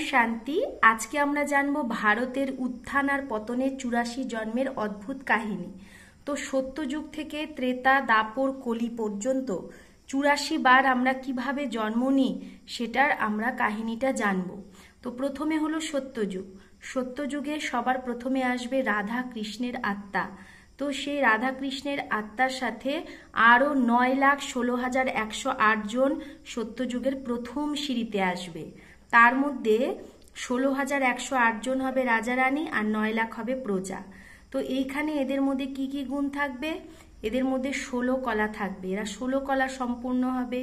শান্তি। আজকে আমরা জানবো ভারতের উত্থান আর পতনের 84 জন্মের অদ্ভুত কাহিনী। তো সত্যযুগ থেকে ত্রেতা, দাপর, কলি পর্যন্ত 84 বার আমরা কিভাবে জন্ম নিই সেটার আমরা কাহিনীটা জানবো। তো প্রথমে হলো সত্যযুগ। সত্যযুগে সবার প্রথমে আসবে রাধা কৃষ্ণের আত্মা। তো সেই রাধা কৃষ্ণের আত্মার সাথে আরও 9,16,108 জন সত্যযুগের প্রথম সিঁড়িতে আসবে। তার মধ্যে 16,108 জন হবে রাজা রানী আর 9 লাখ হবে প্রজা। তো এইখানে এদের মধ্যে কি কি গুণ থাকবে? এদের মধ্যে 16 কলা থাকবে, এরা 16 কলা সম্পূর্ণ হবে।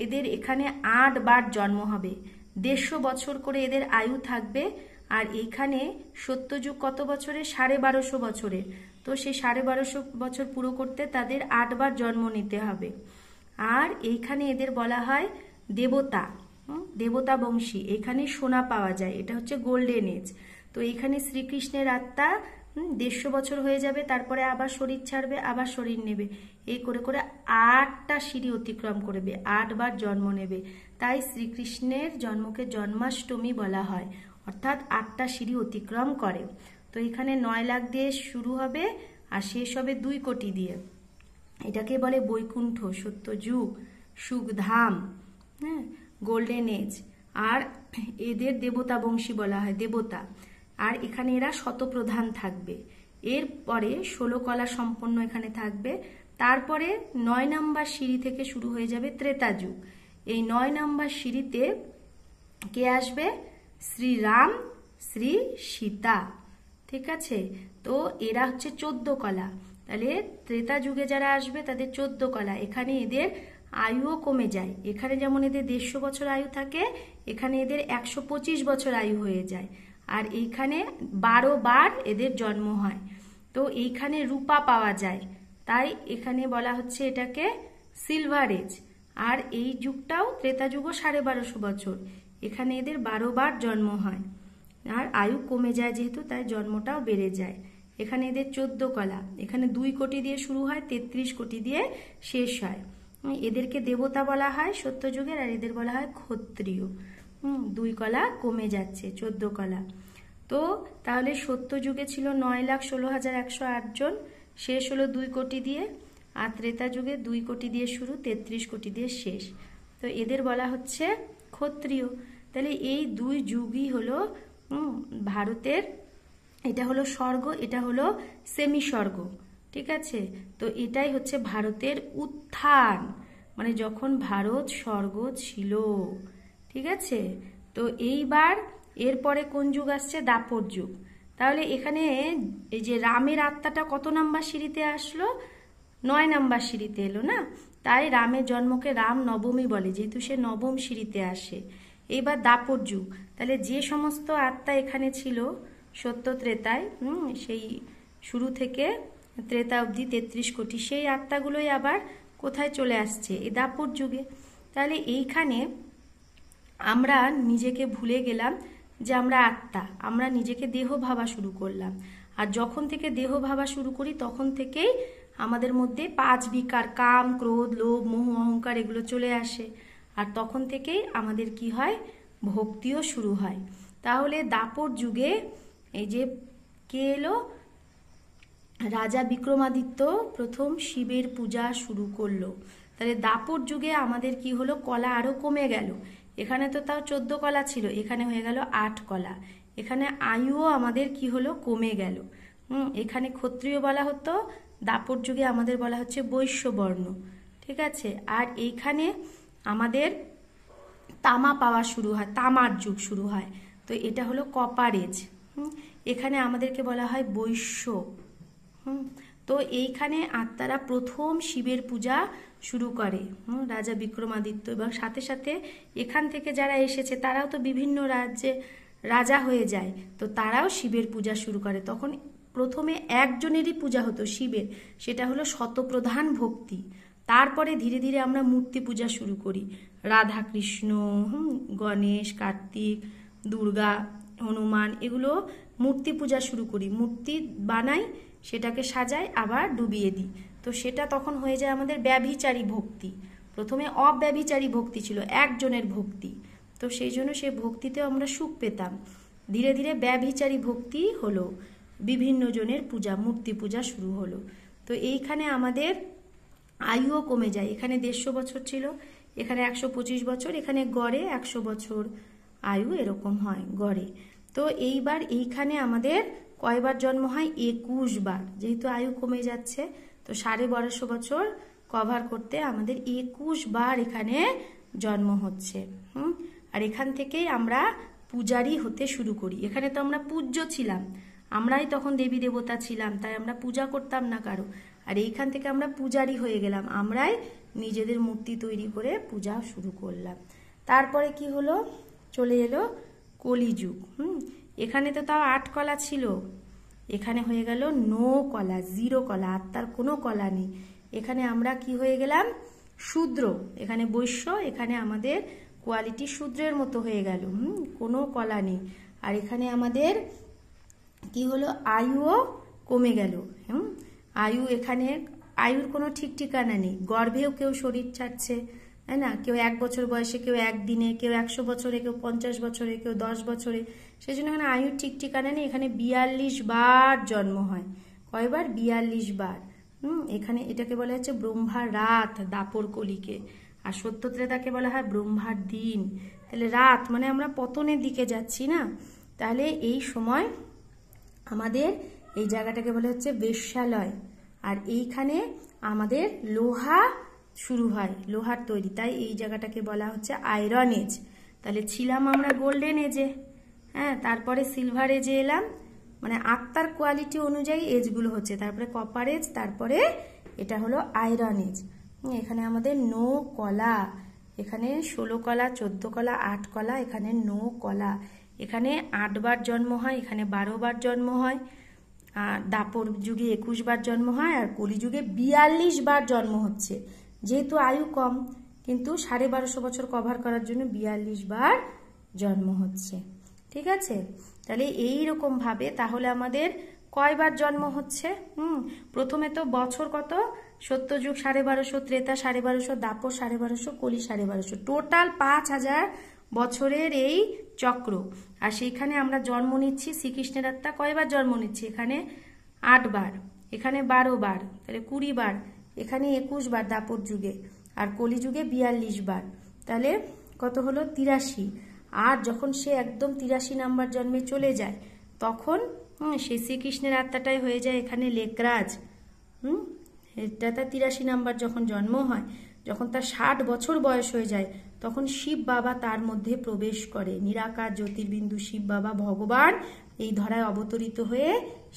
এদের এখানে 8 বার জন্ম হবে, 150 বছর করে এদের আয়ু থাকবে। আর এইখানে সত্যযুগ কত বছরে? 1250 বছরের। তো সেই 1250 বছর পুরো করতে তাদের 8 বার জন্ম নিতে হবে। আর এইখানে এদের বলা হয় দেবতা, দেবতা বংশী। এখানে সোনা পাওয়া যায়, এটা হচ্ছে গোল্ডেন এজ। তো এইখানে শ্রীকৃষ্ণের আত্মা 150 বছর হয়ে যাবে, তারপরে আবার শরীর ছাড়বে, আবার শরীর নেবে, এই করে করে 8টা সিঁড়ি অতিক্রম করবে, 8 বার জন্ম নেবে। তাই শ্রীকৃষ্ণের জন্মকে জন্মাষ্টমী বলা হয়, অর্থাৎ 8টা সিঁড়ি অতিক্রম করে। তো এখানে 9 লাখ দিয়ে শুরু হবে আর শেষ হবে 2 কোটি দিয়ে। এটাকে বলে বৈকুণ্ঠ, সত্যযুগ, সুখধাম, হ্যাঁ, গোল্ডেন এজ। আর এদের দেবতা বংশী বলা হয়, দেবতা। আর এখানে এরা শতপ্রধান থাকবে। এরপরে 16 কলা সম্পন্ন এখানে থাকবে। তারপরে 9 নম্বর সিঁড়ি থেকে শুরু হয়ে যাবে ত্রেতা যুগ। এই 9 নম্বর সিঁড়িতে কে আসবে? শ্রীরাম, শ্রী সীতা, ঠিক আছে। তো এরা হচ্ছে 14 কলা। তাহলে ত্রেতা যুগে যারা আসবে তাদের 14 কলা। এখানে এদের আয়ুও কমে যায়। এখানে যেমন এদের 150 বছর আয়ু থাকে, এখানে এদের 125 বছর আয়ু হয়ে যায়। আর এইখানে 12 বার এদের জন্ম হয়। তো এইখানে রূপা পাওয়া যায়, তাই এখানে বলা হচ্ছে এটাকে সিলভার এজ। আর এই যুগটাও ত্রেতা যুগও 1250 বছর। এখানে এদের 12 বার জন্ম হয়। আর আয়ু কমে যায় যেহেতু, তাই জন্মটাও বেড়ে যায়। এখানে এদের 14 কলা। এখানে 2 কোটি দিয়ে শুরু হয়, 33 কোটি দিয়ে শেষ হয়। এদেরকে দেবতা বলা হয় সত্যযুগের, আর এদের বলা হয় ক্ষত্রিয়। 2 কলা কমে যাচ্ছে, 14 কলা। তো তাহলে সত্যযুগে ছিল 9,16,108 জন, শেষ হলো 2 কোটি দিয়ে। আর ত্রেতা যুগে 2 কোটি দিয়ে শুরু, 33 কোটি দিয়ে শেষ। তো এদের বলা হচ্ছে ক্ষত্রিয়। তাহলে এই 2 যুগই হলো ভারতের, এটা হলো স্বর্গ, এটা হলো সেমি স্বর্গ, ঠিক আছে। তো এটাই হচ্ছে ভারতের উত্থান, মানে যখন ভারত স্বর্গ ছিল, ঠিক আছে। তো এইবার এরপরে কোন যুগ আসছে? দাপর যুগ। তাহলে এখানে এই যে রামের আত্মাটা কত নাম্বার সিঁড়িতে আসলো? 9 নাম্বার সিঁড়িতে এলো না, তাই রামের জন্মকে রাম নবমী বলে, যেহেতু সে নবম সিঁড়িতে আসে। এইবার দাপর যুগ। তাহলে যে সমস্ত আত্মা এখানে ছিল সত্য ত্রেতায়, সেই শুরু থেকে ত্রেতা অবধি 33 কোটি, সেই আত্মাগুলোই আবার কোথায় চলে আসছে? এই দাপর যুগে। তাহলে এইখানে আমরা নিজেকে ভুলে গেলাম যে আমরা আত্মা, আমরা নিজেকে দেহ ভাবা শুরু করলাম। আর যখন থেকে দেহ ভাবা শুরু করি তখন থেকেই আমাদের মধ্যে 5 বিকার, কাম, ক্রোধ, লোভ, মোহ, অহংকার, এগুলো চলে আসে। আর তখন থেকেই আমাদের কি হয়? ভক্তিও শুরু হয়। তাহলে দাপর যুগে এই যে কে এলো? রাজা বিক্রমাদিত্য প্রথম শিবের পূজা শুরু করলো। তাহলে দাপর যুগে আমাদের কি হলো? কলা আরো কমে গেল। এখানে তো তাও 14 কলা ছিল, এখানে হয়ে গেল 8 কলা। এখানে আয়ুও আমাদের কি হলো? কমে গেল। এখানে ক্ষত্রিয় বলা হতো, দাপর যুগে আমাদের বলা হচ্ছে বৈশ্য বর্ণ, ঠিক আছে। আর এইখানে আমাদের তামা পাওয়া শুরু হয়, তামার যুগ শুরু হয়। তো এটা হলো কপার এজ। এখানে আমাদেরকে বলা হয় বৈশ্য। তো এইখানে আত্মারা প্রথম শিবের পূজা শুরু করে, রাজা বিক্রমাদিত্য। এবং সাথে সাথে এখান থেকে যারা এসেছে তারাও তো বিভিন্ন রাজ্যে রাজা হয়ে যায়, তো তারাও শিবের পূজা শুরু করে। তখন প্রথমে একজনেরই পূজা হতো শিবের, সেটা হলো শতপ্রধান ভক্তি। তারপরে ধীরে ধীরে আমরা মূর্তি পূজা শুরু করি, রাধা কৃষ্ণ, গণেশ, কার্তিক, দুর্গা, হনুমান, এগুলো মূর্তি পূজা শুরু করি, মূর্তি বানাই, সেটাকে সাজাই, আবার ডুবিয়ে দিই। তো সেটা তখন হয়ে যায় আমাদের ব্যভিচারী ভক্তি। প্রথমে অব্যভিচারী ভক্তি ছিল, একজনের ভক্তি। তো সেই জন্য সেই ভক্তিতেও আমরা সুখ পেতাম। ধীরে ধীরে ব্যভিচারী ভক্তি হলো, বিভিন্ন জনের পূজা, মূর্তি পূজা শুরু হলো। তো এইখানে আমাদের আয়ুও কমে যায়। এখানে 150 বছর ছিল, এখানে 125 বছর, এখানে গড়ে 100 বছর আয়ু এরকম হয় গড়ে। তো এইবার এইখানে আমাদের কয়বার জন্ম হয়? 21 বার। যেহেতু আয়ু কমে যাচ্ছে, তো 1250 বছর কভার করতে আমাদের 21 বার এখানে জন্ম হচ্ছে। আর এখান থেকেই আমরা পূজারী হতে শুরু করি। এখানে তো আমরা পূজ্য ছিলাম, আমরাই তখন দেবী দেবতা ছিলাম, তাই আমরা পূজা করতাম না কারো। আর এইখান থেকে আমরা পূজারী হয়ে গেলাম, আমরাই নিজেদের মূর্তি তৈরি করে পূজা শুরু করলাম। তারপরে কি হলো? চলে এলো কলিযুগ। এখানে তো তাও 8 কলা ছিল, এখানে হয়ে গেল 9 কলা, 0 কলা, আত্মার কোনো কলা নেই। এখানে আমরা কি হয়ে গেলাম? শূদ্র। এখানে বৈশ্য, এখানে আমাদের কোয়ালিটি শূদ্রের মতো হয়ে গেল, কোনো কলা নেই। আর এখানে আমাদের কি হলো? আয়ুও কমে গেল। আয়ু, এখানে আয়ুর কোনো ঠিক ঠিকানা নেই। গর্ভেও কেউ শরীর ছাড়ছে, তাই না? কেউ 1 বছর বয়সে, কেউ 1 দিনে, কেউ 100 বছরে, কেউ 50 বছরে, কেউ 10 বছরে। সেই জন্য এখানে আয়ুর ঠিক ঠিকানা নেই। এখানে 42 বার জন্ম হয়। কয়বার? 42 বার। এখানে এটাকে বলা হচ্ছে ব্রহ্মার রাত, দাপর কলিকে। আর সত্য ত্রেতাকে বলা হয় ব্রহ্মার দিন। তাহলে রাত মানে আমরা পতনের দিকে যাচ্ছি না? তাহলে এই সময় আমাদের এই জায়গাটাকে বলা হচ্ছে বেশ্যালয়। আর এইখানে আমাদের লোহা শুরু হয়, লোহার তৈরি, তাই এই জায়গাটাকে বলা হচ্ছে আয়রন এজ। তাহলে ছিলাম আমরা গোল্ডেন এজে, হ্যাঁ, তারপরে সিলভার এজে এলাম, মানে আত্মার কোয়ালিটি অনুযায়ী এজগুলো হচ্ছে। তারপরে কপার এজ, তারপরে এটা হলো আয়রন এজ। এখানে আমাদের 9 কলা, এখানে 16 কলা, 14 কলা, 8 কলা, এখানে 9 কলা। এখানে 8 বার জন্ম হয়, এখানে 12 বার জন্ম হয়। আর দাপর যুগে 21 বার জন্ম হয়, আর কলিযুগে 42 বার জন্ম হচ্ছে। যেহেতু আয়ু কম, কিন্তু 1250 বছর কভার করার জন্য 42 বার জন্ম হচ্ছে। ঠিক আছে? তাহলে এইরকম ভাবে তাহলে আমাদের কয়বার জন্ম হচ্ছে? প্রথমে তো বছর কত? সত্যযুগ 1250, ত্রেতা 1250, দাপর 1250, কলি 1250, টোটাল 5000 বছরের এই চক্র। আর সেইখানে আমরা জন্ম নিচ্ছি, শ্রীকৃষ্ণের আত্মা কয়বার জন্ম নিচ্ছি? এখানে 8 বার, এখানে 12 বার, তাহলে 20 বার, এখানে 21 বার দাপর যুগে, আর কলি যুগে 42 বার। তাহলে কত হলো? 83। আর যখন সে একদম 83 নাম্বার জন্মে চলে যায়, তখন সেই শ্রীকৃষ্ণের আত্মাটাই হয়ে যায় এখানে লেকরাজ। এটা তার 83 নাম্বার যখন জন্ম হয়, যখন তার 60 বছর বয়স হয়ে যায়, তখন শিব বাবা তার মধ্যে প্রবেশ করে। নিরাকার জ্যোতির্বিন্দু শিব বাবা ভগবান এই ধরায় অবতরিত হয়ে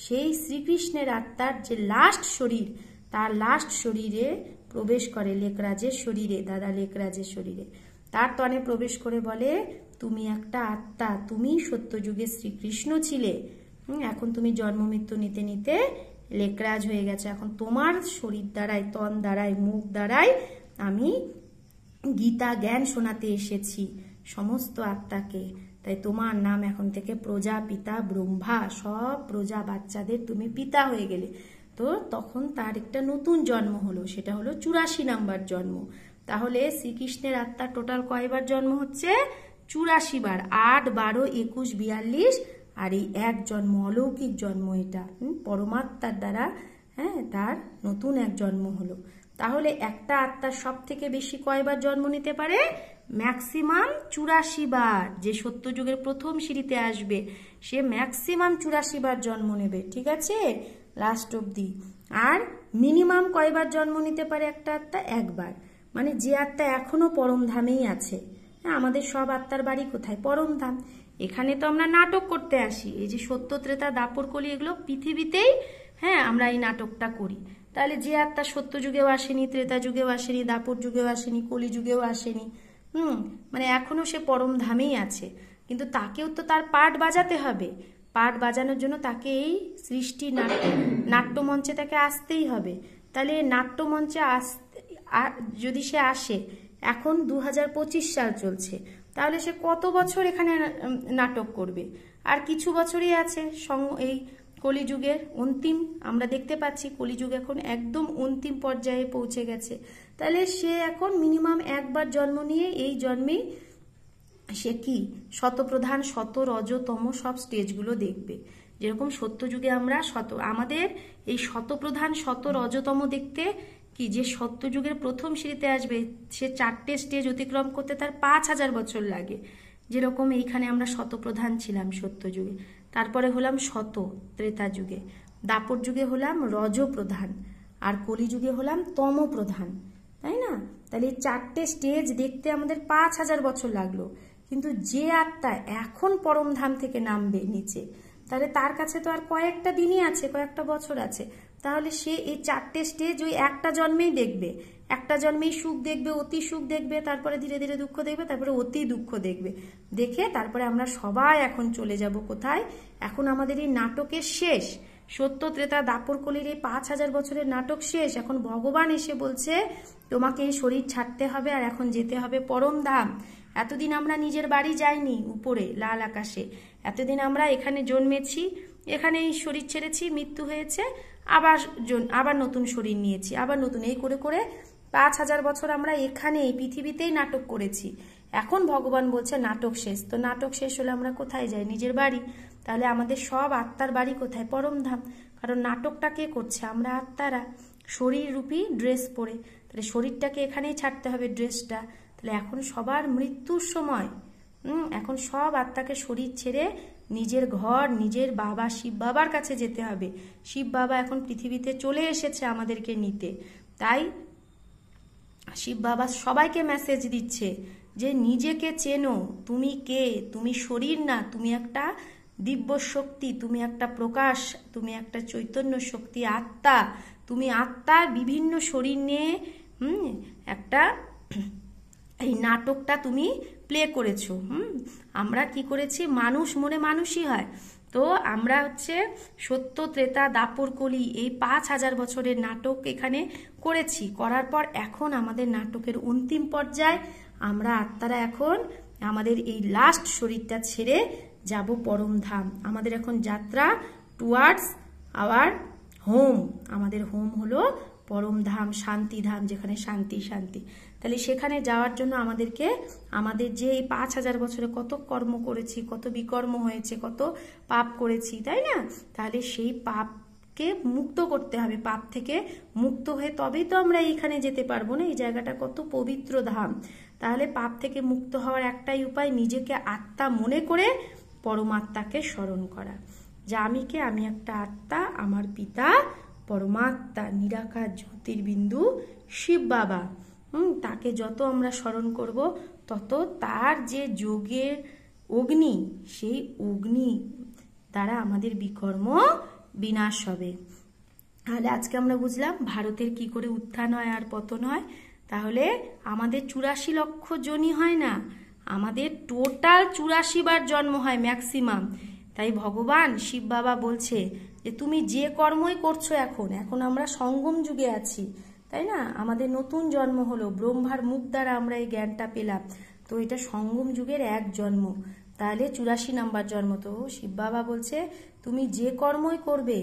সেই শ্রীকৃষ্ণের আত্মার যে লাস্ট শরীর, তার লাস্ট শরীরে প্রবেশ করে, লেকরাজের শরীরে, দাদা লেকরাজের শরীরে। তার তনে প্রবেশ করে বলে, তুমি একটা আত্মা, তুমি সত্যযুগে শ্রীকৃষ্ণ ছিলে, এখন তুমি জন্ম মৃত্যু নিতে নিতে লেকরাজ হয়ে গেছে। এখন তোমার শরীর দ্বারাই, তন দ্বারাই, মুখ দ্বারাই আমি গীতা জ্ঞান শোনাতে এসেছি সমস্ত আত্মাকে। তাই তোমার নাম এখন থেকে প্রজাপিতা ব্রহ্মা, সব প্রজা বাচ্চাদের তুমি পিতা হয়ে গেলে। তো তখন তার একটা নতুন জন্ম হলো, সেটা হলো 84 নাম্বার জন্ম। তাহলে শ্রীকৃষ্ণের আত্মার টোটাল কয়বার জন্ম হচ্ছে? 84 বার। 8, 12, 21, 42, আর এই এক জন্ম, অলৌকিক জন্ম, এটা পরমাত্মার দ্বারা, হ্যাঁ, তার নতুন এক জন্ম হলো। তাহলে একটা আত্মার সব থেকে বেশি কয়বার জন্ম নিতে পারে? ম্যাক্সিমাম 84 বার। যে সত্যযুগের প্রথম সিঁড়িতে আসবে, সে ম্যাক্সিমাম 84 বার জন্ম নেবে। ঠিক আছে, লাস্ট অবধি। আর মিনিমাম কয়বার জন্ম নিতে পারে একটা আত্মা? একবার। মানে যে আত্মা এখনো পরমধামেই আছে। হ্যাঁ, আমাদের সব আত্মার বাড়ি কোথায়? পরমধাম। এখানে তো আমরা নাটক করতে আসি, এই যে সত্য ত্রেতা দাপর কলি, এগুলো পৃথিবীতেই, হ্যাঁ, আমরা এই নাটকটা করি। তাহলে যে আত্মা সত্য যুগেও আসেনি, ত্রেতা যুগেও আসেনি, দাপর যুগেও আসেনি, কলি যুগেও আসেনি, মানে এখনো সে পরম ধামেই আছে, কিন্তু তাকেও তো তার পাঠ বাজাতে হবে। পাঠ বাজানোর জন্য তাকে এই সৃষ্টি নাট্যমঞ্চে তাকে আসতেই হবে। তাহলে নাট্যমঞ্চে যদি সে আসে, এখন 2025 সাল চলছে, তাহলে সে কত বছর এখানে নাটক করবে? আর কিছু বছরই আছে এই কলিযুগের অন্তিম। আমরা দেখতে পাচ্ছি কলিযুগ এখন একদম অন্তিম পর্যায়ে পৌঁছে গেছে। তাহলে সে এখন মিনিমাম একবার জন্ম নিয়ে এই জন্মেই সে কি শতপ্রধান, শত, রজতম সব স্টেজগুলো দেখবে। যেরকম সত্যযুগে আমরা আমাদের এই শতপ্রধান, শত, রজতম দেখতে কি যে সত্যযুগের প্রথম সিঁড়িতে আসবে সে 4টে স্টেজ অতিক্রম করতে তার 5000 বছর লাগে। যেরকম এইখানে আমরা শতপ্রধান ছিলাম সত্যযুগে, তারপরে হলাম শত ত্রেতা যুগে, দাপর যুগে হলাম রজপ্রধান, আর কলিযুগে হলাম তম প্রধান, তাই না? তাহলে এই 4টে স্টেজ দেখতে আমাদের 5000 বছর লাগলো। কিন্তু যে আত্মা এখন পরমধাম থেকে নামবে নিচে, তাহলে তার কাছে তো আর কয়েকটা দিনই আছে, কয়েকটা বছর আছে। তাহলে সে এই 4টে স্টেজ ওই একটা জন্মেই দেখবে, একটা জন্মেই সুখ দেখবে, অতি সুখ দেখবে, তারপরে ধীরে ধীরে দুঃখ দেখবে, তারপরে অতি দুঃখ দেখবে। দেখে তারপরে আমরা সবাই এখন চলে যাব কোথায়? এখন আমাদের এই নাটকের শেষ, সত্য ত্রেতা দাপর কলির এই 5000 বছরের নাটক শেষ। এখন ভগবান এসে বলছে তোমাকে এই শরীর ছাড়তে হবে আর এখন যেতে হবে পরম ধাম। এতদিন আমরা নিজের বাড়ি যাইনি উপরে লাল আকাশে, এতদিন আমরা এখানে জন্মেছি, এখানে এই শরীর ছেড়েছি, মৃত্যু হয়েছে, আবার নতুন শরীর নিয়েছি, আবার নতুন, এই করে করে 5000 বছর আমরা এখানে এই পৃথিবীতেই নাটক করেছি। এখন ভগবান বলছে নাটক শেষ। তো নাটক শেষ হলে আমরা কোথায় যাই? নিজের বাড়ি। তাহলে আমাদের সব আত্মার বাড়ি কোথায়? পরমধাম। কারণ নাটকটা কে করছে? আমরা আত্মারা, শরীর রূপী ড্রেস পরে। তাহলে শরীরটাকে এখানেই ছাড়তে হবে, ড্রেসটা। তাহলে এখন সবার মৃত্যুর সময়, এখন সব আত্মাকে শরীর ছেড়ে নিজের ঘর, নিজের বাবা শিব বাবার কাছে যেতে হবে। শিব বাবা এখন পৃথিবীতে চলে এসেছে আমাদেরকে নিতে। তাই শিব বাবা সবাইকে মেসেজ দিচ্ছে যে নিজেকে চেনো, তুমি কে? তুমি শরীর না, তুমি একটা দিব্য শক্তি, তুমি একটা প্রকাশ, তুমি একটা চৈতন্য শক্তি, আত্মা। তুমি আত্মার বিভিন্ন শরীর নিয়ে একটা এই নাটকটা তুমি প্লে করেছো। আমরা কি করেছি? মানুষ মনে মানুষই হয়। তো আমরা হচ্ছে সত্য ত্রেতা দাপর কলি এই 5000 বছরের নাটক এখানে করেছি। করার পর এখন আমাদের নাটকের অন্তিম পর্যায়ে আমরা আত্মারা এখন আমাদের এই লাস্ট শরীরটা ছেড়ে যাব পরম ধাম। আমাদের এখন যাত্রা টুয়ার্ডস আওয়ার হোম। আমাদের হোম হলো পরম ধাম, শান্তিধাম, যেখানে শান্তি শান্তি। তাহলে সেখানে যাওয়ার জন্য আমাদেরকে আমাদের যে এই 5000 বছরে কত কর্ম করেছি, কত বিকর্ম হয়েছে, কত পাপ করেছি, তাই না? তাহলে সেই পাপকে মুক্ত করতে হবে। পাপ থেকে মুক্ত হয়ে তবেই তো আমরা এইখানে যেতে পারবো না। এই জায়গাটা কত পবিত্র ধাম। তাহলে পাপ থেকে মুক্ত হওয়ার একটাই উপায়, নিজেকে আত্মা মনে করে পরমাত্মাকে স্মরণ করা। যে আমি কে? আমি একটা আত্মা, আমার পিতা পরমাত্মা নিরাকার জ্যোতির্বিন্দু শিব বাবা। তাকে যত আমরা স্মরণ করব তত তার যে যোগের অগ্নি, সেই অগ্নি দ্বারা আমাদের বিকর্ম বিনাশ হবে। তাহলে আজকে আমরা বুঝলাম ভারতের কি করে উত্থান হয় আর পতন হয়। তাহলে আমাদের 84 লক্ষ জনই হয় না, আমাদের টোটাল 84 বার জন্ম হয় ম্যাক্সিমাম। তাই ভগবান শিব বাবা বলছে যে তুমি যে কর্মই করছো এখন আমরা সঙ্গম যুগে আছি, তাই না? আমাদের নতুন জন্ম হলো, ব্রহ্মার মুখ দ্বারা আমরা এই জ্ঞানটা পেলাম। তো এটা সঙ্গম যুগের এক জন্ম, তাহলে 84 নাম্বার জন্ম। তো শিব বাবা বলছে তুমি যে কর্মই করবে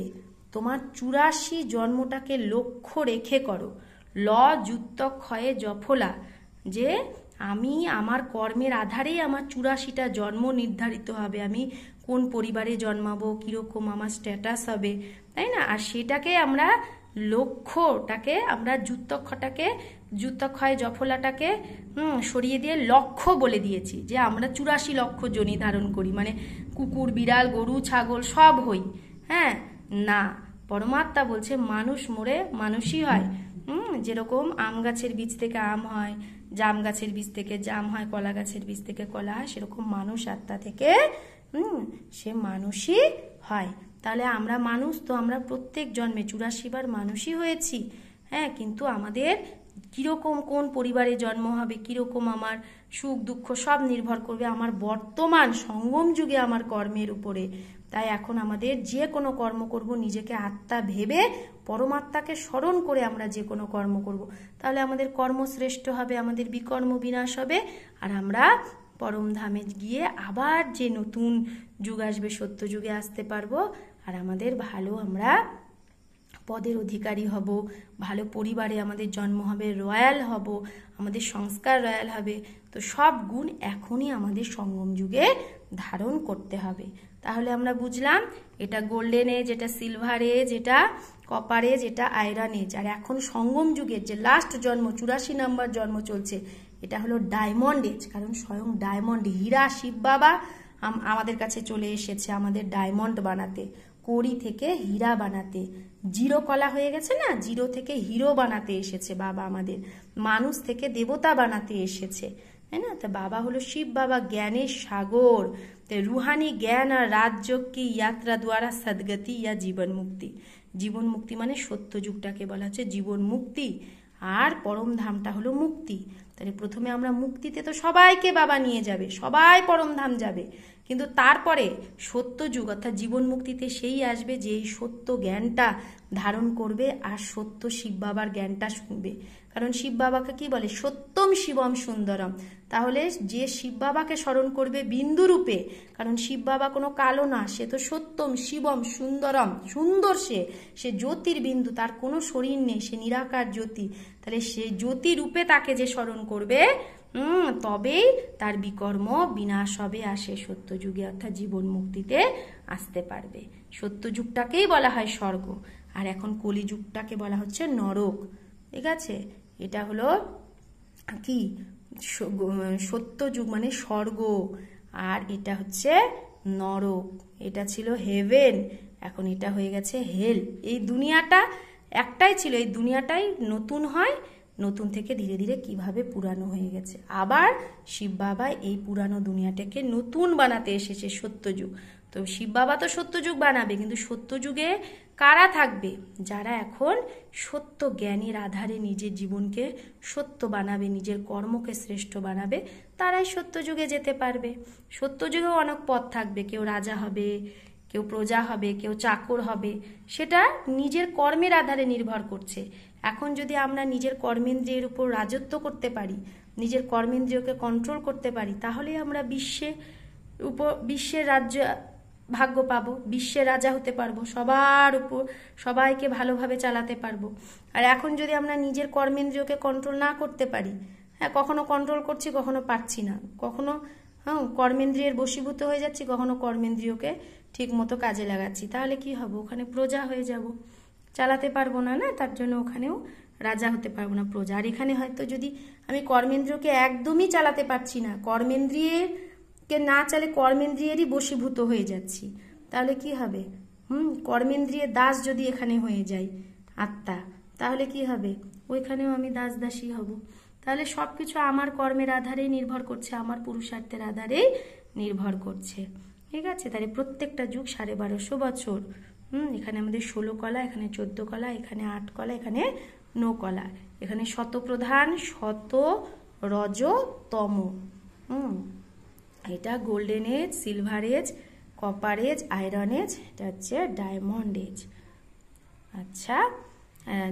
তোমার 84 জন্মটাকে লক্ষ্য রেখে করো। ল যুক্ত ক্ষয়ে জফলা, যে আমি আমার কর্মের আধারেই আমার 84টা জন্ম নির্ধারিত হবে। আমি কোন পরিবারে জন্মাবো, কিরকম আমার স্ট্যাটাস হবে, তাই না? আর সেটাকে আমরা লক্ষ্যটাকে আমরা যুক্তক্ষয় জফলাটাকে সরিয়ে দিয়ে লক্ষ্য বলে দিয়েছি। যে আমরা 84 লক্ষ জনি ধারণ করি, মানে কুকুর, বিড়াল, গরু, ছাগল সব হই। হ্যাঁ না, পরমাত্মা বলছে মানুষ মরে মানুষই হয়। যেরকম আম গাছের বীজ থেকে আম হয়, জাম গাছের বীজ থেকে জাম হয়, কলা গাছের বীজ থেকে কলা হয়, সেরকম মানুষ আত্মা থেকে সে মানুষই হয়। তাহলে আমরা মানুষ, তো আমরা প্রত্যেক জন্মে 84 বার মানুষই হয়েছি। হ্যাঁ, কিন্তু আমাদের কিরকম কোন পরিবারে জন্ম হবে, কিরকম আমার সুখ দুঃখ সব নির্ভর করবে আমার বর্তমান সঙ্গম যুগে আমার কর্মের উপরে। তাই এখন আমাদের যে কোনো কর্ম করব নিজেকে আত্মা ভেবে পরমাত্মাকে স্মরণ করে আমরা যে কোনো কর্ম করব, তাহলে আমাদের কর্ম শ্রেষ্ঠ হবে, আমাদের বিকর্ম বিনাশ হবে, আর আমরা পরমধামে গিয়ে আবার যে নতুন যুগ আসবে সত্য যুগে আসতে পারবো। আর আমাদের ভালো আমরা পদের অধিকারী হব, ভালো পরিবারে আমাদের জন্ম হবে, রয়্যাল হব, আমাদের সংস্কার রয়্যাল হবে। তো সব গুণ এখনই আমাদের সঙ্গম যুগে ধারণ করতে হবে। তাহলে আমরা বুঝলাম এটা গোল্ডেন এজ, এটা সিলভার এজ, এটা কপার এজ, এটা আয়রন এজ। আর এখন সঙ্গম যুগের যে লাস্ট জন্ম 84 নম্বর জন্ম চলছে, এটা হলো ডায়মন্ড এজ। কারণ স্বয়ং ডায়মন্ড, হীরা শিব বাবা আমাদের কাছে চলে এসেছে আমাদের ডায়মন্ড বানাতে, কড়ি থেকে হীরা বানাতে। জিরো কলা হয়ে গেছে না, জিরো থেকে হিরো বানাতে এসেছে বাবা আমাদের, মানুষ থেকে দেবতা বানাতে এসেছে, তাই না? তো বাবা হলো শিব বাবা, জ্ঞানের সাগর। তো রুহানি জ্ঞান আর রাজযোগ কি যাত্রা দ্বারা সদ্গতি ইয়া জীবন মুক্তি। জীবন মুক্তি মানে সত্য যুগটাকে বলা হচ্ছে জীবন মুক্তি, আর পরম ধামটা হলো মুক্তি। তাহলে প্রথমে আমরা মুক্তিতে তো সবাইকে বাবা নিয়ে যাবে, সবাই পরম ধাম যাবে, কিন্তু তারপরে সত্য যুগ অর্থাৎ জীবন মুক্তিতে সেই আসবে যে এই সত্য জ্ঞানটা ধারণ করবে আর সত্য শিব বাবার জ্ঞানটা শুনবে। কারণ শিব বাবাকে কি বলে? সত্যম শিবম সুন্দরম। তাহলে যে শিব বাবাকে স্মরণ করবে বিন্দু রূপে, কারণ শিব বাবা কোনো কালো না, সে তো সত্যম শিবম সুন্দরম, সুন্দর, সে জ্যোতির বিন্দু, তার কোনো শরীর নেই, সে নিরাকার জ্যোতি। তাহলে সে জ্যোতি রূপে তাকে যে স্মরণ করবে তবেই তার বিকর্ম বিনাশ হবে, আসে সত্য যুগে অর্থাৎ জীবন মুক্তিতে আসতে পারবে। সত্য যুগটাকেই বলা হয় স্বর্গ, আর এখন কলিযুগটাকে বলা হচ্ছে নরক। ঠিক আছে, এটা হলো কি সত্য যুগ মানে স্বর্গ, আর এটা হচ্ছে নরক। এটা ছিল হেভেন, এখন এটা হয়ে গেছে হেল। এই দুনিয়াটা একটাই ছিল, এই দুনিয়াটাই নতুন হয়, নতুন থেকে ধীরে ধীরে কিভাবে পুরানো হয়ে গেছে। আবার শিব বাবা এই পুরানো দুনিয়াটাকে নতুন বানাতে এসেছে সত্যযুগ। তো শিব বাবা তো সত্যযুগ বানাবে, কিন্তু সত্যযুগে কারা থাকবে? যারা এখন সত্য জ্ঞানের আধারে নিজের জীবনকে সত্য বানাবে, নিজের কর্মকে শ্রেষ্ঠ বানাবে, তারাই সত্যযুগে যেতে পারবে। সত্যযুগেও অনেক পথ থাকবে, কেউ রাজা হবে, কেউ প্রজা হবে, কেউ চাকর হবে, সেটা নিজের কর্মের আধারে নির্ভর করছে। এখন যদি আমরা নিজের কর্মেন্দ্রিয়ের উপর রাজত্ব করতে পারি, নিজের কর্মেন্দ্রিয়কে কন্ট্রোল করতে পারি, তাহলেই আমরা বিশ্বের রাজ্য ভাগ্য পাবো, বিশ্বের রাজা হতে পারবো, সবার উপর সবাইকে ভালোভাবে চালাতে পারবো। আর এখন যদি আমরা নিজের কর্মেন্দ্রিয়কে কন্ট্রোল না করতে পারি, হ্যাঁ কখনো কন্ট্রোল করছি, কখনো পারছি না, কখনো কর্মেন্দ্রিয়ের বশীভূত হয়ে যাচ্ছি, কখনো কর্মেন্দ্রিয়কে ঠিক মতো কাজে লাগাচ্ছি, তাহলে কি হবে? ওখানে প্রজা হয়ে যাব, চালাতে পারবো না, না? তার জন্য ওখানেও রাজা হতে পারবো না, প্রজা। আর এখানে হয়তো যদি আমি কর্মেন্দ্রিয়কে একদমই চালাতে পারছি না, কর্মেন্দ্রিয়কে না চালে কর্মেন্দ্রিয়েরই বশীভূত হয়ে যাচ্ছি, তাহলে কি হবে? কর্মেন্দ্রিয়ের দাস যদি এখানে হয়ে যায় আত্মা, তাহলে কি হবে? ওইখানেও আমি দাস দাসী হব। তাহলে সবকিছু আমার কর্মের আধারেই নির্ভর করছে, আমার পুরুষার্থের আধারেই নির্ভর করছে। ঠিক আছে, তাহলে প্রত্যেকটা যুগ 1250 বছর। এখানে আমাদের 16 কলা, এখানে 14 কলা, এখানে 8 কলা, এখানে 9 কলা, এখানে শতপ্রধান, শত, রজ, তম। এটা golden age, silver age, copper age, iron age, এটা হচ্ছে ডায়মন্ড এজ। আচ্ছা,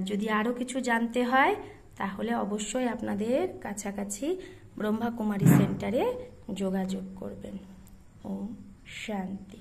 যদি আরও কিছু জানতে হয় তাহলে অবশ্যই আপনাদের কাছাকাছি ব্রহ্মাকুমারী সেন্টারে যোগাযোগ করবেন। ওম শান্তি।